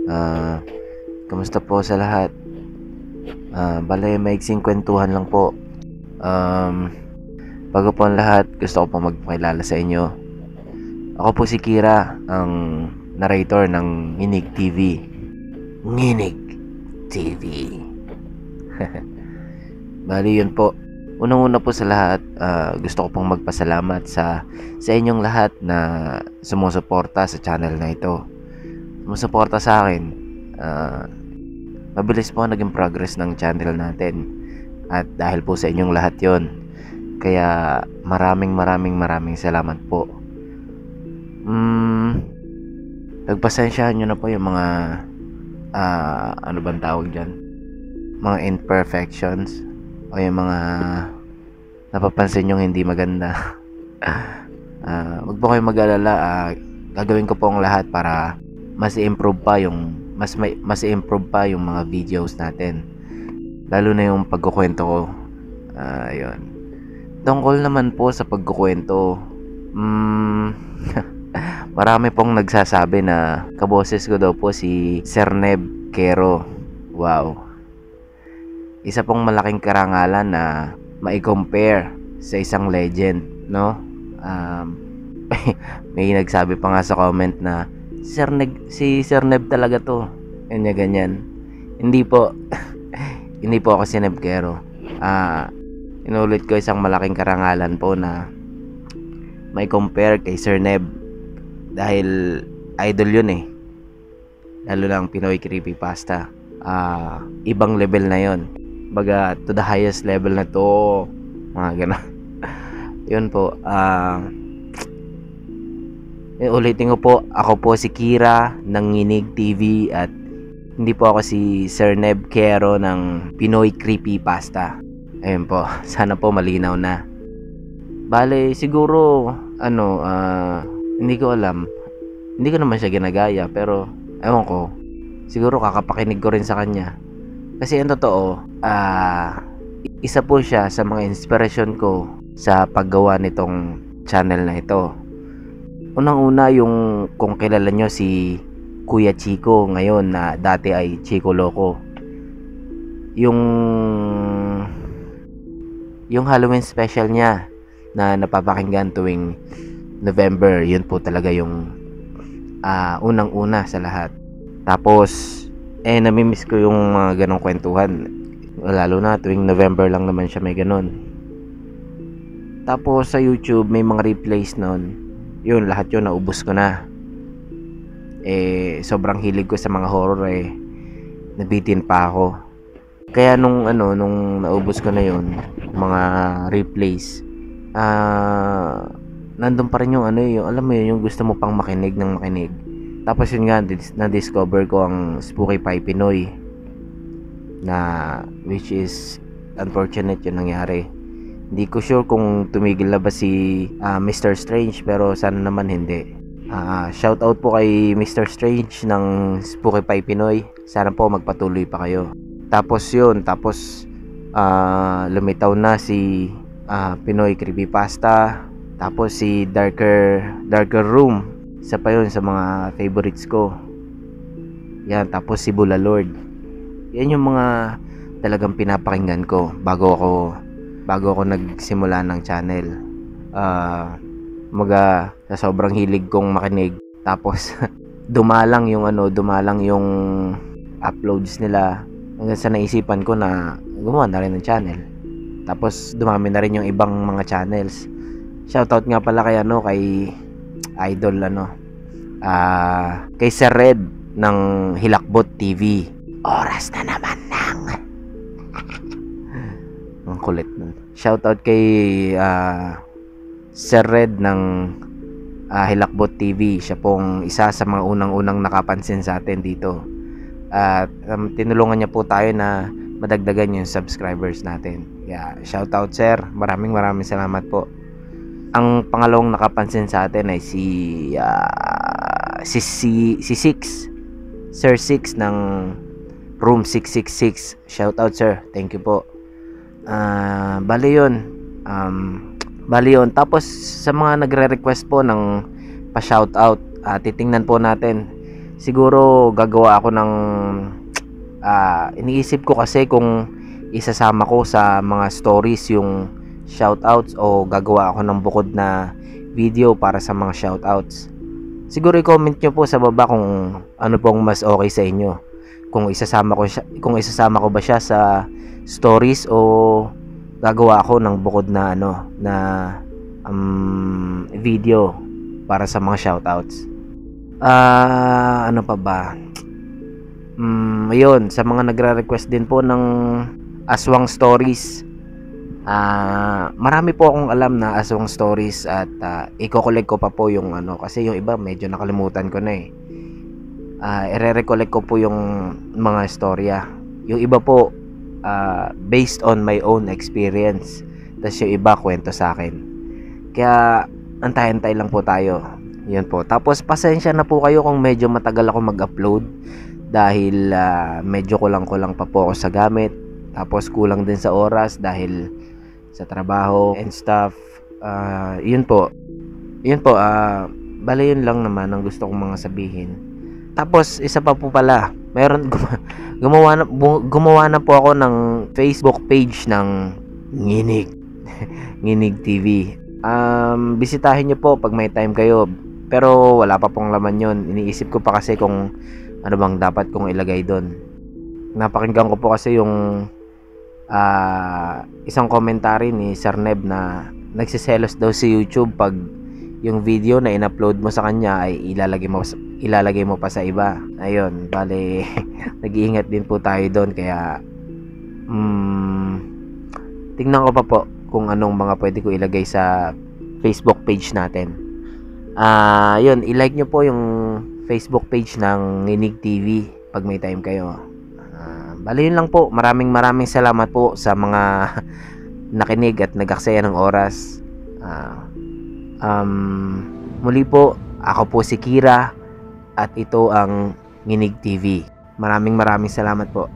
Ah, Kamusta po sa lahat? Bale, maiksing kwentuhan lang po. Um, Bago po ang lahat, gusto ko pong magpakilala sa inyo. Ako po si Kira, ang narrator ng Nginig TV. Nginig TV. Bali, yun po. Unang-una po sa lahat, gusto ko pong magpasalamat sa inyong lahat na sumusuporta sa channel na ito. Sumusuporta sa akin. Mabilis po naging progress ng channel natin. At dahil po sa inyong lahat yon, kaya maraming salamat po. Pagpasensyahan nyo na po yung mga ano bang tawag dyan, mga imperfections o yung mga napapansin nyo hindi maganda. Wag po kayong mag-alala. Gagawin ko po ang lahat para mas i-improve pa yung mga videos natin, lalo na yung pagkukwento ko. Yun. Tungkol naman po sa pagkukwento, marami pong nagsasabi na kaboses ko daw po si Sir Neb Quero. Wow. Isa pong malaking karangalan na mai-compare sa isang legend, no? May nagsabi pa nga sa comment na si Sir Neb talaga to. Ganyan. Hindi po. Hindi po ako si Neb Quero. Inulit ko, isang malaking karangalan po na may compare kay Sir Neb, dahil idol yun eh. Lalo lang Pinoy Creepypasta. Ibang level na yon. Baga to the highest level na to. Mga gano'n. Yun po. Ulitin ko po, ako po si Kira ng Nginig TV at hindi po ako si Sir Neb Quero ng Pinoy Creepypasta. Ayun po, sana po malinaw na. Bale, siguro hindi ko alam. Hindi ko naman siya ginagaya, pero ewan ko. Siguro kakapakinig ko rin sa kanya. Kasi ang totoo, isa po siya sa mga inspirasyon ko sa paggawa nitong channel na ito. Unang-una, yung kung kilala nyo si Kuya Chico ngayon, na dati ay Chico Loco. Yung Halloween special niya na napapakinggan tuwing November, yun po talaga yung unang-una sa lahat. Tapos namimiss ko yung mga ganong kwentuhan, lalo na tuwing November lang naman siya may ganon. Tapos sa YouTube may mga replays nun. Yun, lahat yun naubos ko na. Sobrang hilig ko sa mga horror, nabitin pa ako. Kaya nung naubos ko na yun, mga replays, nandun pa rin yung yung alam mo yun, yung gusto mo pang makinig. Tapos yun nga, na-discover ko ang Spooky Pie Pinoy, na which is unfortunate yung nangyari. Hindi ko sure kung tumigil na ba si Mr. Strange, pero sana naman hindi. Shout out po kay Mr. Strange ng Spooky Pie Pinoy. Sana po magpatuloy pa kayo. Tapos lumitaw na si Pinoy Creepypasta. Tapos si Darker Room, isa pa yun sa mga favorites ko. Yan, tapos si Bula Lord. Yan yung mga talagang pinapakinggan ko bago ako nagsimula ng channel. Sa sobrang hilig kong makinig, tapos dumalang yung uploads nila, hanggang sa naisipan ko na gumawa na rin ng channel. Tapos dumami na rin yung ibang mga channels. Shoutout nga pala kay idol kay Sir Red ng Hilakbot TV. Oras na naman ng ang kulit nun. Shoutout kay Sir Red ng Hilakbot TV. Siya pong isa sa mga unang nakapansin sa atin dito. At tinulungan niya po tayo na madagdagan yung subscribers natin. Shoutout sir. Maraming salamat po. Ang pangalawang nakapansin sa atin ay si Six. Sir Six ng Room 666. Shoutout sir. Thank you po. Bali yun. Tapos sa mga nagre-request po ng pa-shoutout, titingnan po natin siguro gagawa ako ng iniisip ko kasi kung isasama ko sa mga stories yung shoutouts o gagawa ako ng bukod na video para sa mga shoutouts. Siguro i-comment nyo po sa baba kung ano pong mas okay sa inyo. Kung isasama ko ba siya sa stories o gagawa ako ng bukod na video para sa mga shoutouts. Ano pa ba? Ayun, sa mga nagre-request din po ng aswang stories. Marami po akong alam na aswang stories at i-collect ko pa po yung kasi yung iba medyo nakalimutan ko na eh. I-recollect ko po yung mga storya. Yung iba po based on my own experience. Tapos yung iba kwento sa akin. Kaya antay-antay lang po tayo. Yun po. Tapos pasensya na po kayo kung medyo matagal ako mag-upload dahil medyo kulang-kulang pa po ako sa gamit. Tapos kulang din sa oras dahil sa trabaho and stuff. Yun po. Bale yun lang naman ang gusto kong mga sabihin. Tapos isa pa po pala, mayroon gumawa na po ako ng Facebook page ng Nginig Nginig TV. Bisitahin niyo po pag may time kayo. Pero wala pa pong laman yun. Iniisip ko pa kasi kung ano bang dapat kong ilagay doon. Napakinggan ko po kasi yung isang commentary ni Sir Neb na nagsiselos daw si YouTube pag yung video na in-upload mo sa kanya ay ilalagay mo pa sa iba. Ayun, bale nag-iingat din po tayo doon kaya tingnan ko pa po kung anong mga pwede ko ilagay sa Facebook page natin. Yun, i-like nyo po yung Facebook page ng Nginig TV pag may time kayo. Bale yun lang po. Maraming salamat po sa mga nakinig at nag-aksaya ng oras. Muli po, ako po si Kira at ito ang Nginig TV. Maraming salamat po.